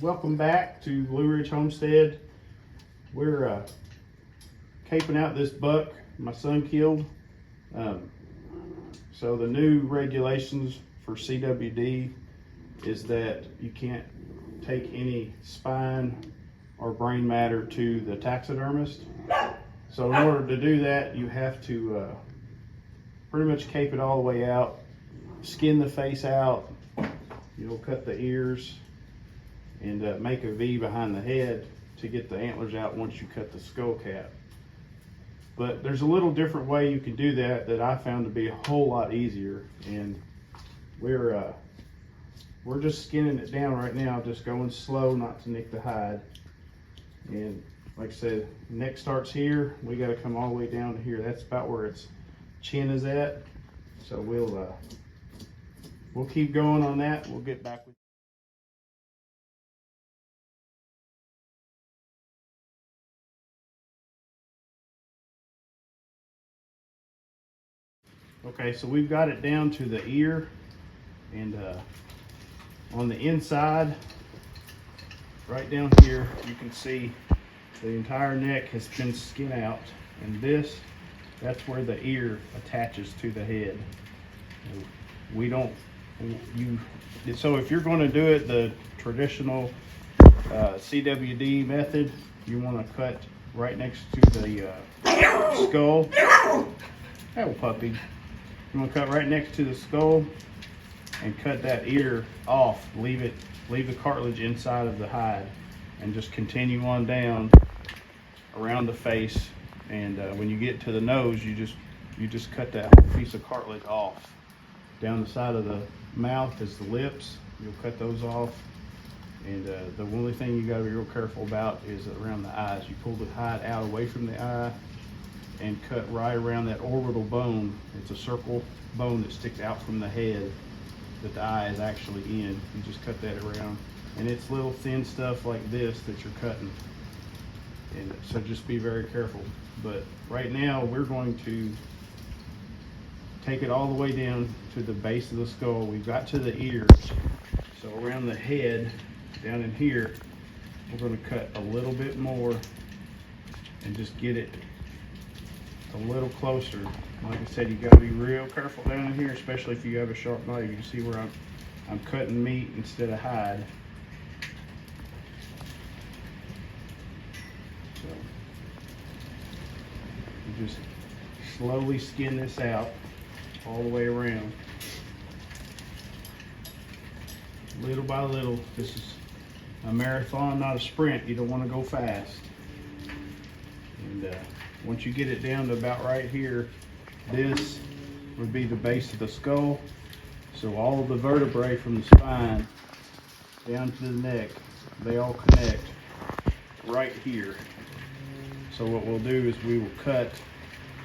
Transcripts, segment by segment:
Welcome back to Blueridge Homestead. We're caping out this buck my son killed. So the new regulations for CWD is that you can't take any spine or brain matter to the taxidermist. So in order to do that, you have to pretty much cape it all the way out, skin the face out, you'll cut the ears, and make a V behind the head to get the antlers out once you cut the skull cap. But there's a little different way you can do that I found to be a whole lot easier, and we're just skinning it down right now, just going slow not to nick the hide. And like I said, neck starts here, we got to come all the way down to here. That's about where its chin is at. So we'll keep going on that. We'll get back with Okay, so we've got it down to the ear, and on the inside, right down here, you can see the entire neck has been skinned out, and that's where the ear attaches to the head. So if you're going to do it the traditional CWD method, you want to cut right next to the skull. Hello, puppy. You want to cut right next to the skull and cut that ear off. Leave the cartilage inside of the hide, and just continue on down around the face. And when you get to the nose, you just cut that whole piece of cartilage off. Down the side of the mouth is the lips. You'll cut those off. And the only thing you got to be real careful about is around the eyes. You pull the hide out away from the eye and cut right around that orbital bone. It's a circle bone that sticks out from the head that the eye is actually in. You just cut that around, and it's little thin stuff like this that you're cutting, and so just be very careful. But right now we're going to take it all the way down to the base of the skull. We've got to the ears, so around the head down in here we're going to cut a little bit more and just get it a little closer. Like I said, you got to be real careful down in here, especially if you have a sharp knife. You can see where I'm cutting meat instead of hide. So you just slowly skin this out all the way around, little by little. This is a marathon, not a sprint. You don't want to go fast. And once you get it down to about right here, this would be the base of the skull. So all of the vertebrae from the spine down to the neck, they all connect right here. So what we'll do is we will cut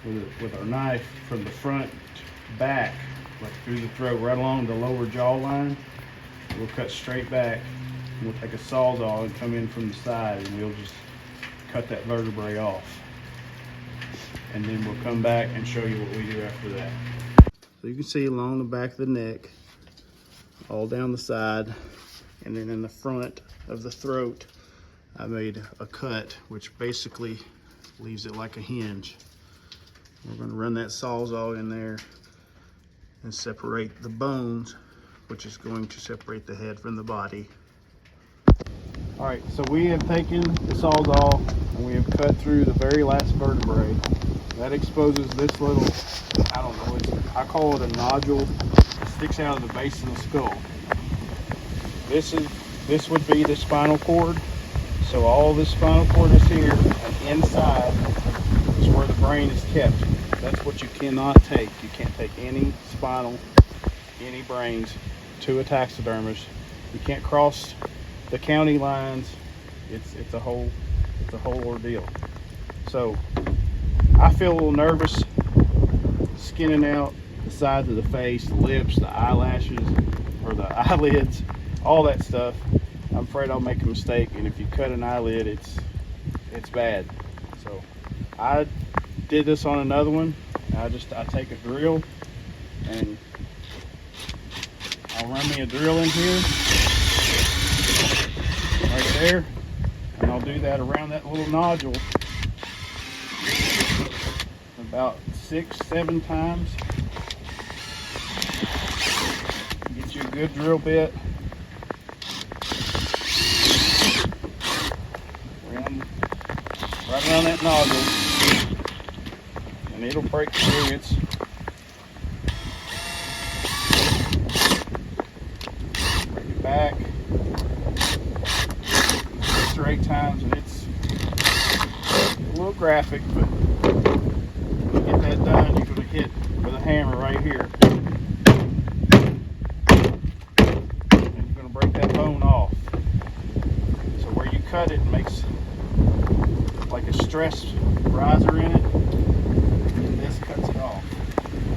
with our knife from the front back, like through the throat, right along the lower jawline. We'll cut straight back. We'll take a sawzall and come in from the side, and we'll just cut that vertebrae off. And then we'll come back and show you what we do after that. So you can see along the back of the neck, all down the side, and then in the front of the throat, I made a cut which basically leaves it like a hinge. We're going to run that sawzall in there and separate the bones, which is going to separate the head from the body. All right, so we have taken the sawzall and we have cut through the very last vertebrae. That exposes this little, I don't know, I call it a nodule. It sticks out of the base of the skull. This would be the spinal cord. So all this spinal cord is here, and inside is where the brain is kept. That's what you cannot take. You can't take any spinal, any brains to a taxidermist. You can't cross the county lines. It's a whole ordeal. So I feel a little nervous skinning out the sides of the face, the lips, the eyelashes, or the eyelids, all that stuff. I'm afraid I'll make a mistake, and if you cut an eyelid, it's bad. So I did this on another one. I take a drill, and I'll run me a drill in here. there, and I'll do that around that little nodule about 6-7 times. Get you a good drill bit right around that nodule, and it'll break through. It's break it back 6 or 8 times, and it's a little graphic, but when you get that done, you're going to hit with a hammer right here, and you're going to break that bone off. So where you cut it makes like a stress riser in it, and this cuts it off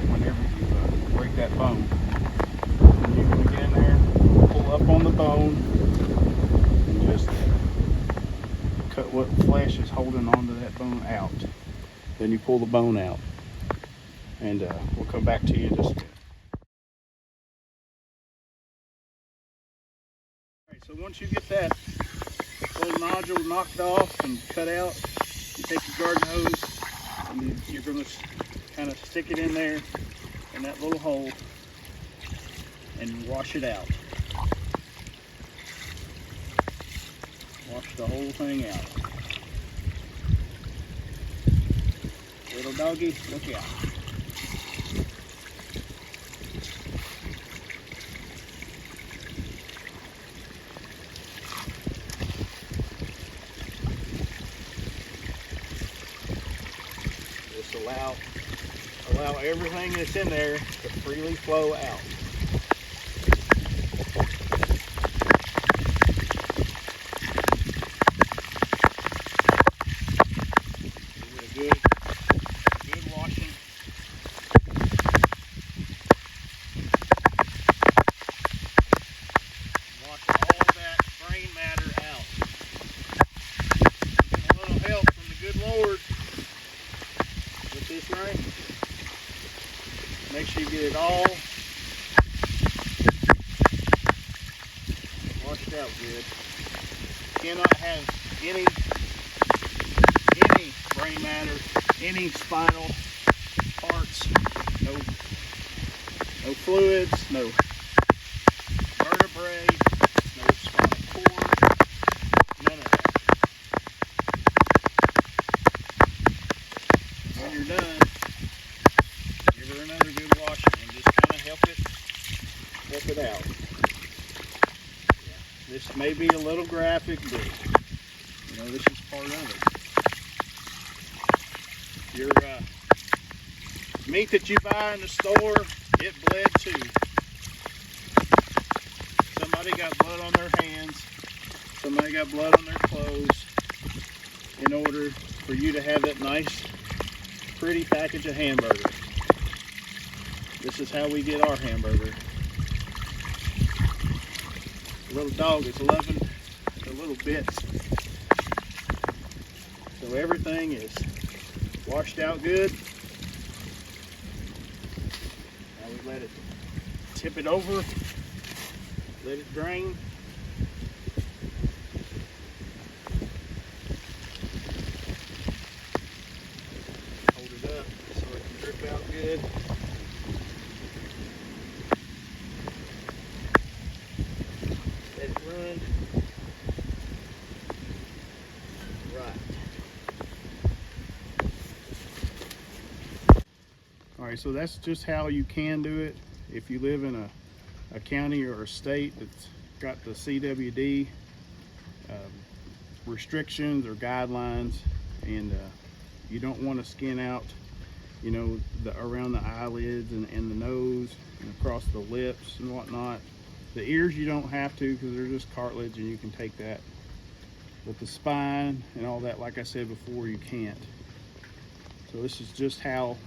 whenever you break that bone. And you're going to get in there, pull up on the bone, and just cut what flesh is holding onto that bone out. Then you pull the bone out, and we'll come back to you in just a minute. Alright, so once you get that little nodule knocked off and cut out, you take your garden hose and you're going to kind of stick it in there in that little hole and wash it out. Wash the whole thing out. Little doggy, look out. Just allow everything that's in there to freely flow out. Give it a good washing. Wash all that brain matter out. Get a little help from the good Lord with this knife. Make sure you get it all washed out good. Cannot have any brain matter, any spinal parts, no fluids, no vertebrae, no spinal cord, none of that. When you're done, give her another good washing and just kind of help it out. Yeah. This may be a little graphic, but you know, this is part of it. Your meat that you buy in the store, it bled too. Somebody got blood on their hands, somebody got blood on their clothes in order for you to have that nice, pretty package of hamburger. This is how we get our hamburger. The little dog is loving the little bits. So everything is washed out good. Now we let it tip it over, let it drain. Hold it up so it can drip out good. Let it run. Right. Alright, so that's just how you can do it if you live in a county or a state that's got the CWD restrictions or guidelines, and you don't want to skin out, you know, around the eyelids and the nose and across the lips and whatnot. The ears you don't have to, because they're just cartilage and you can take that. But the spine and all that, like I said before, you can't. So this is just how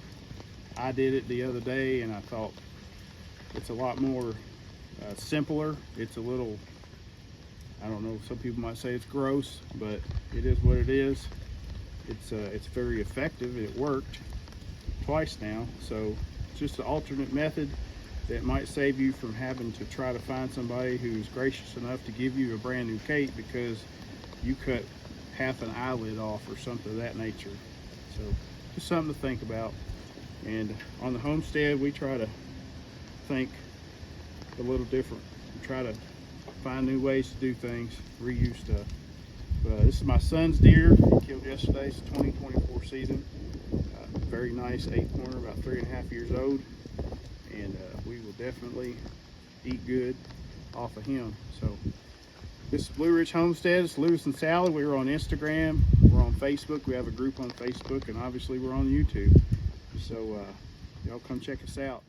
I did it the other day, and I thought it's a lot more simpler. It's a little, I don't know, some people might say it's gross, but it is what it is. It's very effective. It worked twice now, so it's just an alternate method that might save you from having to try to find somebody who's gracious enough to give you a brand new cape, because you cut half an eyelid off or something of that nature. So just something to think about. And on the Homestead, we try to think a little different. We try to find new ways to do things, reuse stuff. This is my son's deer. He killed yesterday. It's 2024 season. Very nice 8-pointer, about 3.5 years old. And we will definitely eat good off of him. So this is Blueridge Homestead. It's Lewis and Sally. We're on Instagram. We're on Facebook. We have a group on Facebook, and obviously we're on YouTube. So y'all come check us out.